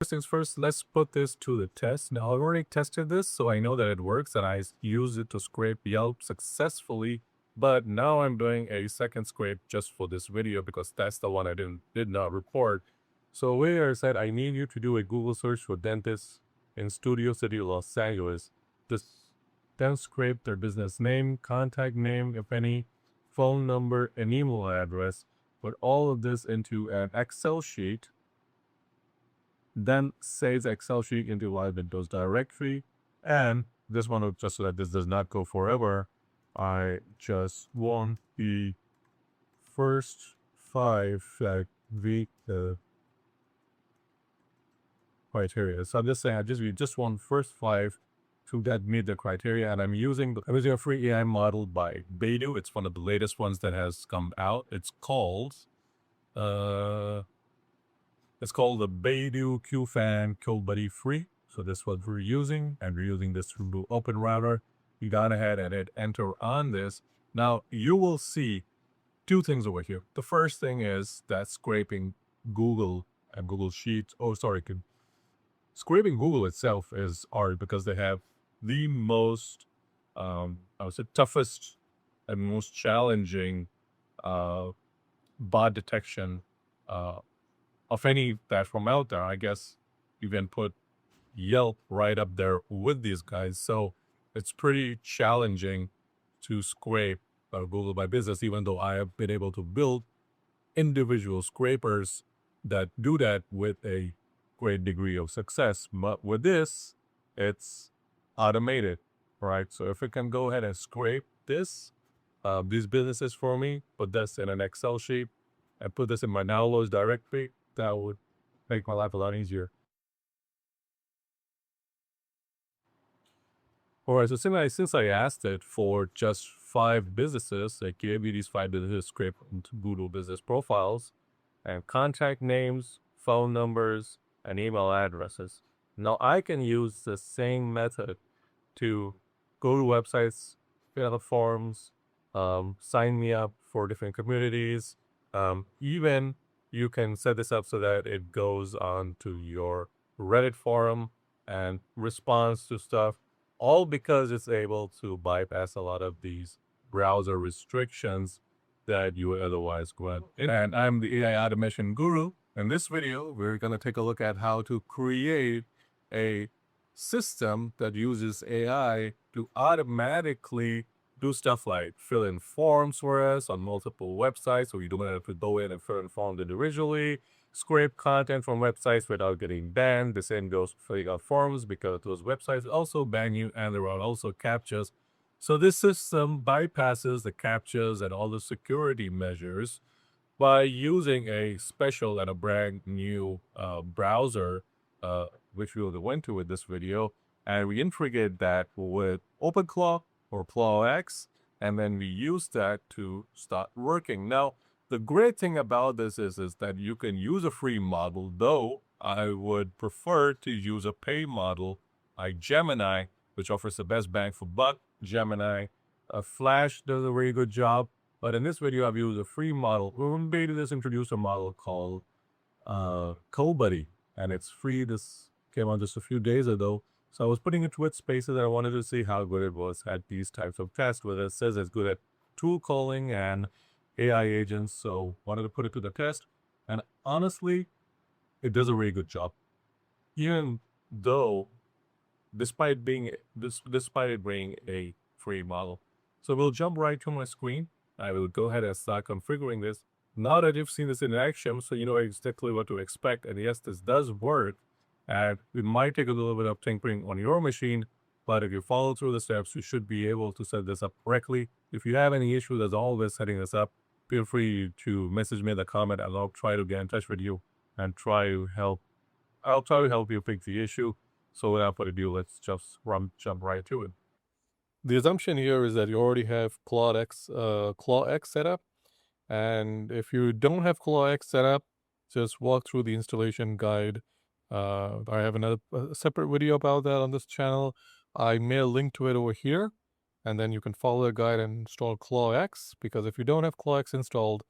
First things first, let's put this to the test. Now, I've already tested this, so I know that it works, and I used it to scrape Yelp successfully. But now I'm doing a second scrape just for this video because that's the one I did not report. So where I said I need you to do a Google search for dentists in Studio City, Los Angeles. Then scrape their business name, contact name, if any, phone number, and email address. Put all of this into an Excel sheet. Then save the Excel sheet into Live Windows directory. And this one, just so that this does not go forever, I just want the first 5 criteria. So I'm just saying we just want first 5 that meet the criteria, and I'm using a free AI model by Baidu. It's one of the latest ones that has come out. It's called the Baidu QFan CodeBuddy Free. So this is what we're using, and we're using this through openclaw. You got ahead and hit enter on this. Now you will see 2 things over here. The first thing is that scraping Google and Google Sheets. Scraping Google itself is hard because they have the most, I would say, toughest and most challenging bot detection of any platform out there. I guess you can put Yelp right up there with these guys. So it's pretty challenging to scrape Google My Business, even though I have been able to build individual scrapers that do that with a great degree of success. But with this, it's automated, right? So if it can go ahead and scrape these businesses for me, put this in an Excel sheet, and put this in my downloads directory, that would make my life a lot easier. All right, so since I asked it for just 5 businesses, I gave you these 5 businesses scraped into Google business profiles and contact names, phone numbers, and email addresses. Now I can use the same method to go to websites, fill out forms, sign me up for different communities. Even you can set this up so that it goes on to your Reddit forum and responds to stuff, all because it's able to bypass a lot of these browser restrictions that you would otherwise grant. And I'm the AI automation guru. In this video, we're going to take a look at how to create a system that uses AI to automatically do stuff like fill in forms for us on multiple websites, so you don't have to go in and fill in forms individually, scrape content from websites without getting banned. The same goes for filling out forms because those websites also ban you, and there are also CAPTCHAs. So this system bypasses the CAPTCHAs and all the security measures by using a special and a brand new browser, which we'll go into with this video. And we integrate that with openclaw or ClawX, and then we use that to start working. Now, the great thing about this is that you can use a free model, though I would prefer to use a pay model like Gemini, which offers the best bang for buck. Gemini, Flash does a very good job. But in this video, I've used a free model. We're going to just introduce a model called CodeBuddy, and it's free. This came out just a few days ago. So I was putting it with spaces, and I wanted to see how good it was at these types of tests, whether it says it's good at tool calling and AI agents. So wanted to put it to the test. And honestly, it does a really good job. Even though, despite it being a free model. So we'll jump right to my screen. I will go ahead and start configuring this. Now that you've seen this in action, so you know exactly what to expect. And yes, this does work. And it might take a little bit of tinkering on your machine, but if you follow through the steps, you should be able to set this up correctly. If you have any issues, as always, setting this up, feel free to message me in the comment, and I'll try to get in touch with you and I'll try to help you fix the issue. So without further ado, let's just jump right to it. The assumption here is that you already have ClawX set up. And if you don't have ClawX set up, just walk through the installation guide. I have a separate video about that on this channel. I made a link to it over here. And then you can follow the guide and install ClawX, because if you don't have ClawX installed,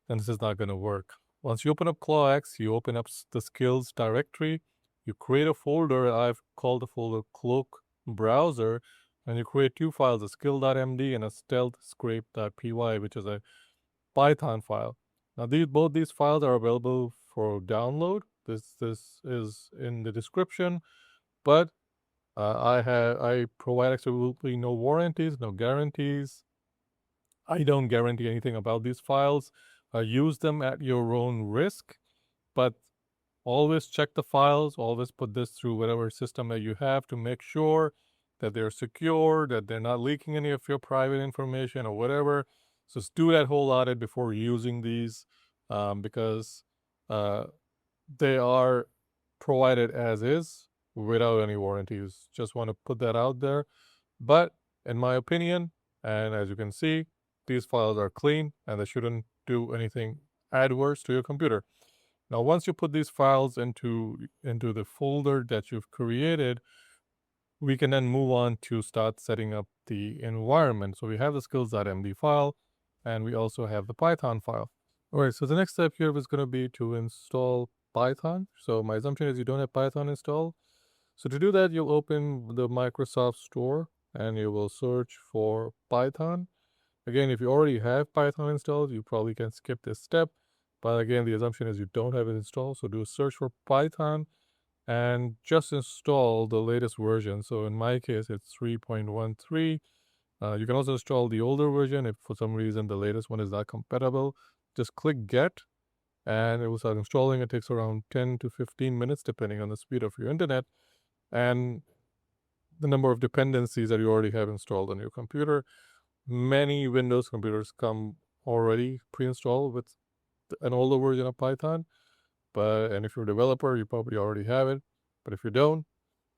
then this is not going to work. Once you open up ClawX, you open up the skills directory. you create a folder. I've called the folder CloakBrowser, and you create two files, a skill.md and a stealthscrape.py, which is a Python file. Now both these files are available for download. This is in the description, but I provide absolutely no warranties, no guarantees. I don't guarantee anything about these files. Use them at your own risk, but always check the files. Always put this through whatever system that you have to make sure that they're secure, that they're not leaking any of your private information or whatever. So just do that whole audit before using these, because they are provided as is without any warranties. Just want to put that out there. But in my opinion, and as you can see, these files are clean and they shouldn't do anything adverse to your computer. Now, once you put these files into the folder that you've created, we can then move on to start setting up the environment. So we have the skills.md file, and we also have the Python file. All right, so the next step here is going to be to install Python. So my assumption is you don't have Python installed. So to do that, you'll open the Microsoft Store and you will search for Python. Again, if you already have Python installed, you probably can skip this step. But again, the assumption is you don't have it installed. So do a search for Python and just install the latest version. So in my case, it's 3.13. You can also install the older version if for some reason the latest one is not compatible. Just click Get and it will start installing. It takes around 10 to 15 minutes depending on the speed of your internet and the number of dependencies that you already have installed on your computer. Many Windows computers come already pre-installed with an older version of Python, and if you're a developer, you probably already have it. But if you don't,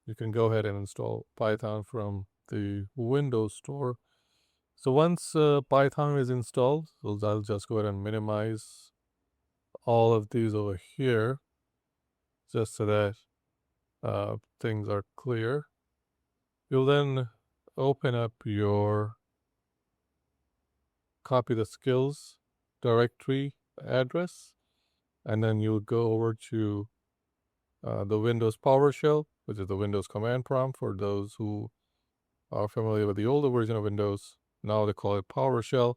you can go ahead and install Python from the Windows Store. So once Python is installed, so I'll just go ahead and minimize all of these over here, just so that things are clear. You'll then open up your copy the skills directory address, and then you'll go over to the Windows PowerShell, which is the Windows command prompt for those who are familiar with the older version of Windows. Now they call it PowerShell.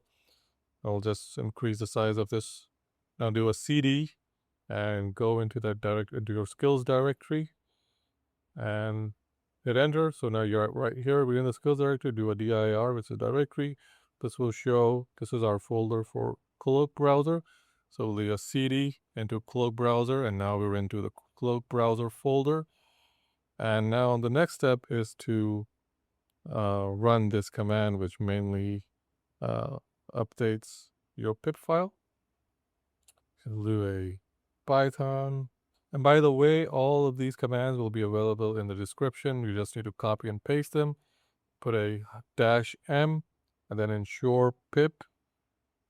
I'll just increase the size of this. Now do a CD and go into into your skills directory and hit enter. So now you're right here within the skills directory. Do a dir, which is directory. This will show this is our folder for CloakBrowser. So we'll do a CD into CloakBrowser, and now we're into the CloakBrowser folder. And now the next step is to run this command, which mainly updates your pip file. We'll do a Python. And by the way, all of these commands will be available in the description. You just need to copy and paste them. Put a -m and then ensurepip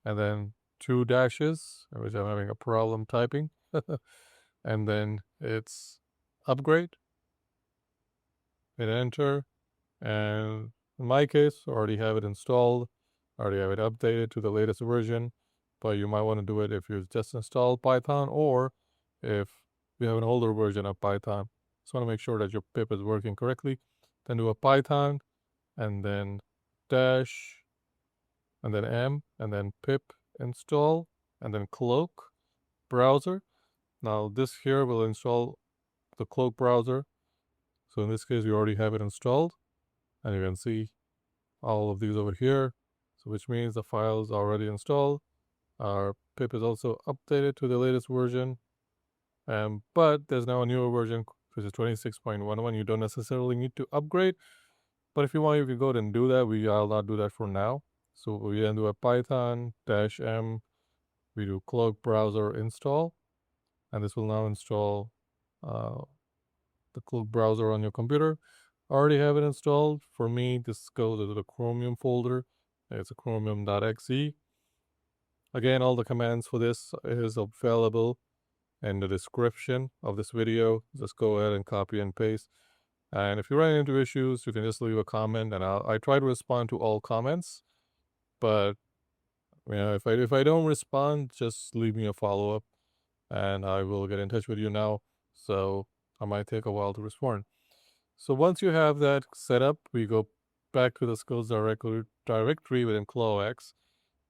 and then 2 dashes, which I'm having a problem typing. And then it's upgrade. Hit enter. And in my case, I already have it installed. I already have it updated to the latest version. But you might want to do it if you just installed Python or if you have an older version of Python. Just want to make sure that your pip is working correctly. Then do a Python and then dash and then m and then pip install and then cloak browser. Now this here will install the cloak browser. So in this case, you already have it installed, and you can see all of these over here. So which means the file is already installed. Our pip is also updated to the latest version. But there's now a newer version, which is 26.11. You don't necessarily need to upgrade. But if you want, you can go ahead and do that. I'll not do that for now. So we then do a Python -m. We do CloakBrowser install. And this will now install the CloakBrowser on your computer. I already have it installed. For me, this goes into the Chromium folder. It's a chromium.exe. Again, all the commands for this is available in the description of this video. Just go ahead and copy and paste. And if you run into issues, you can just leave a comment, and I try to respond to all comments. But if I don't respond, just leave me a follow-up, and I will get in touch with you now. So I might take a while to respond. So once you have that set up, we go back to the skills directory within ClawX.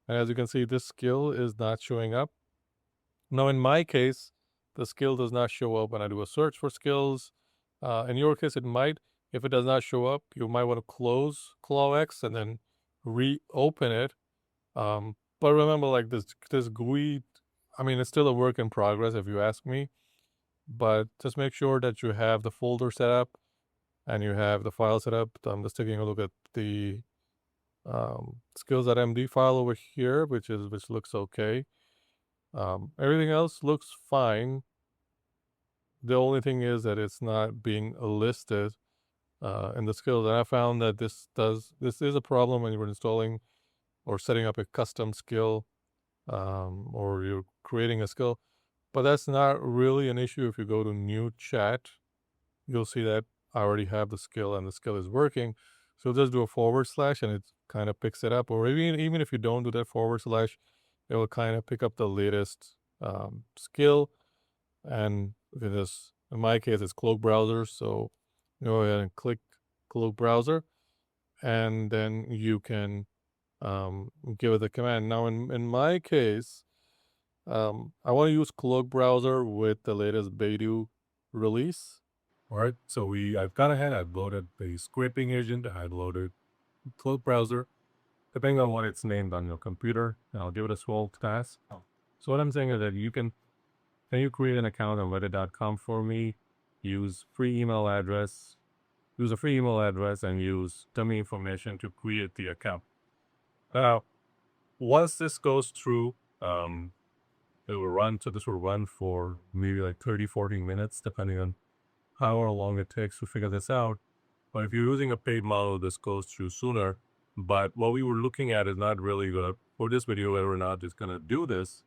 And as you can see, this skill is not showing up. Now, in my case, the skill does not show up when I do a search for skills. In your case, it might. If it does not show up, you might want to close ClawX and then reopen it. But remember, like this GUI, I mean, it's still a work in progress if you ask me. But just make sure that you have the folder set up and you have the file set up. I'm just taking a look at the skills.md file over here, which looks okay. Everything else looks fine. The only thing is that it's not being listed in the skills, and I found that this is a problem when you're installing or setting up a custom skill, or you're creating a skill. But that's not really an issue. If you go to new chat, you'll see that I already have the skill and the skill is working. So just do a / and it kind of picks it up. Or even if you don't do that /, it will kind of pick up the latest skill. And this, in my case, it's CloakBrowser. So go ahead and click CloakBrowser, and then you can give it the command. Now, in my case, I want to use CloakBrowser with the latest Baidu release. All right, so I've gone ahead, I've loaded the scraping agent, I loaded CloakBrowser, depending on what it's named on your computer. I'll give it a small task. So what I'm saying is that can you create an account on reddit.com for me, use a free email address, and use dummy information to create the account. Now, once this goes through, it will run, so this will run for maybe like 30-40 minutes, depending on how long it takes to figure this out. But if you're using a paid model, this goes through sooner. But what we were looking at is not really going to, for this video, whether or not it's going to do this,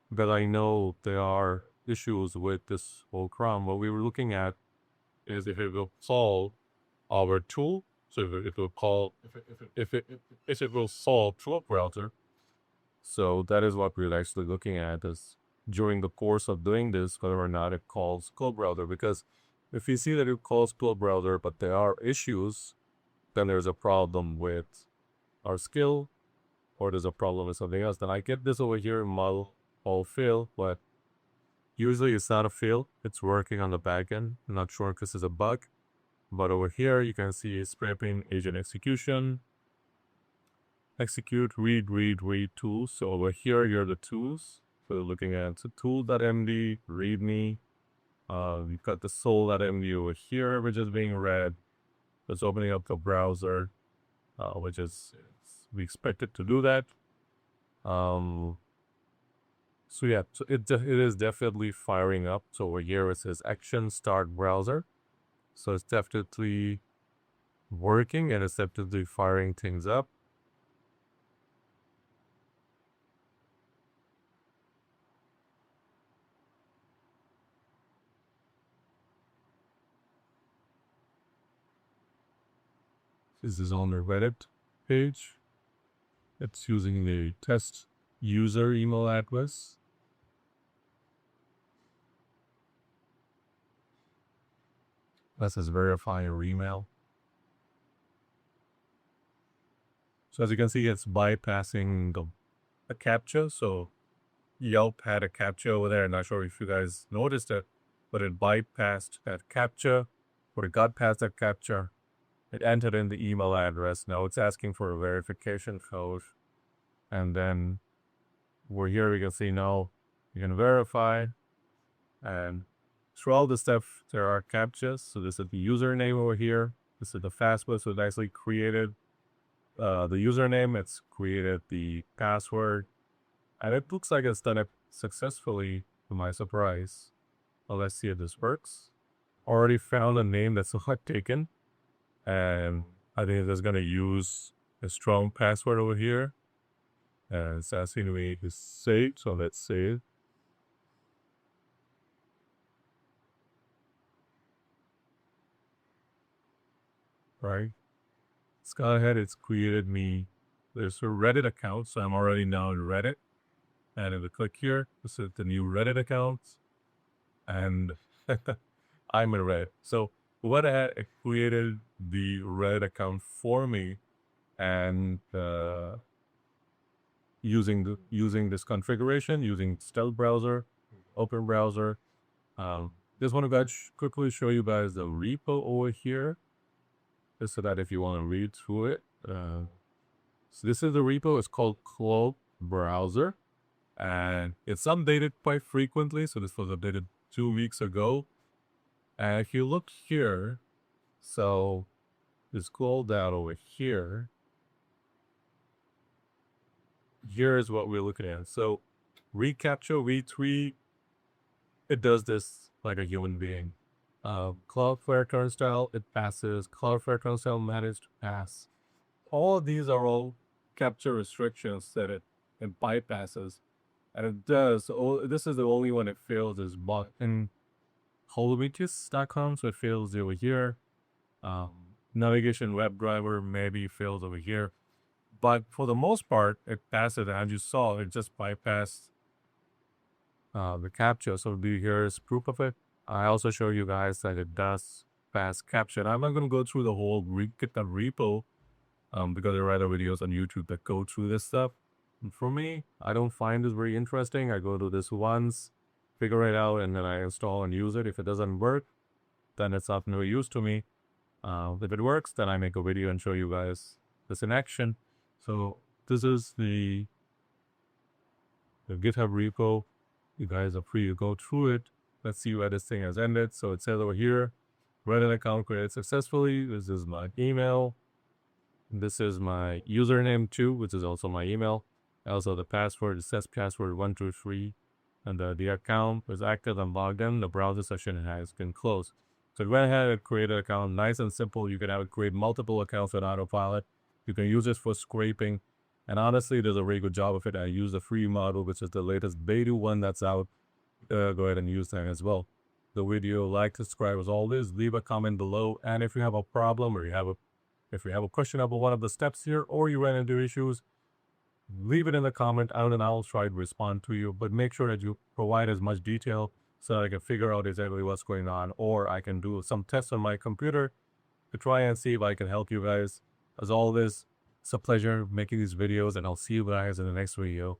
because I know there are issues with this whole cron. What we were looking at is if it will call our tool, so if it will call, if it will solve CloakBrowser. So that is what we're actually looking at, is during the course of doing this, whether or not it calls CloakBrowser. Because if you see that it calls CloakBrowser, but there are issues, then there's a problem with our skill, or there's a problem with something else. Then I get this over here in model all fail, but usually it's not a fail. It's working on the back end. I'm not sure if this is a bug, but over here you can see scraping agent execution, execute, read tools. So over here, you're the tools. So looking at the tool.md, readme. We've got the soul.md over here, which is being read. It's opening up the browser, which is, we expect it to do that. So yeah, so it is definitely firing up. So over here it says action start browser. So it's definitely working and it's definitely firing things up. This is on the Reddit page. It's using the test user email address. That says verify your email. So as you can see, it's bypassing the CAPTCHA. So Yelp had a CAPTCHA over there. I'm not sure if you guys noticed it, but it bypassed that CAPTCHA, or it got past that CAPTCHA. It entered in the email address. Now it's asking for a verification code. And then we're here, we can see now you can verify. And through all the stuff, there are CAPTCHAs. So this is the username over here. This is the password. So it actually created the username. It's created the password. And it looks like it's done it successfully, to my surprise. Well, let's see if this works. Already found a name that's not taken. And I think it's going to use a strong password over here. And it's asking me to save, so let's save. Right? It's gone ahead, it's created me. There's a Reddit account, so I'm already now in Reddit. And if I click here, this is the new Reddit account. And I'm in red. So what it created the red account for me, and using this configuration, using stealth browser, open browser. Just want to quickly show you guys the repo over here, just so that if you want to read through it. So this is the repo. It's called CloakBrowser, and it's updated quite frequently. So this was updated 2 weeks ago. And if you look here, so just scroll down over here. Here's what we're looking at. So reCAPTCHA v3, it does this like a human being. Cloudflare Turnstile, it passes. Cloudflare Turnstile managed to pass. All of these are all CAPTCHA restrictions that it bypasses. And it does. This is the only one it fails is bot in holometis.com. So it fails over here. Navigation WebDriver maybe fails over here. But for the most part, it passes. As you saw, it just bypassed the CAPTCHA. So here's proof of it. I also show you guys that it does pass CAPTCHA. I'm not going to go through the whole GitHub repo because there are other videos on YouTube that go through this stuff. And for me, I don't find this very interesting. I go to this once, figure it out, and then I install and use it. If it doesn't work, then it's of no use to me. If it works, then I make a video and show you guys this in action. So this is the GitHub repo. You guys are free to go through it. Let's see where this thing has ended. So it says over here, Reddit account created successfully. This is my email. This is my username too, which is also my email. Also the password, it says password 123. And the account is active and logged in. The browser session has been closed. So it went ahead and created an account. Nice and simple. You can have it create multiple accounts with autopilot. You can use this for scraping. And honestly, it does a very good job of it. I use the free model, which is the latest beta one that's out. Go ahead and use that as well. The video, like, subscribe as always. Leave a comment below. And if you have a problem or if you have a question about one of the steps here or you ran into issues, leave it in the comment and I'll try to respond to you. But make sure that you provide as much detail so I can figure out exactly what's going on, or I can do some tests on my computer to try and see if I can help you guys. As always, it's a pleasure making these videos, and I'll see you guys in the next video.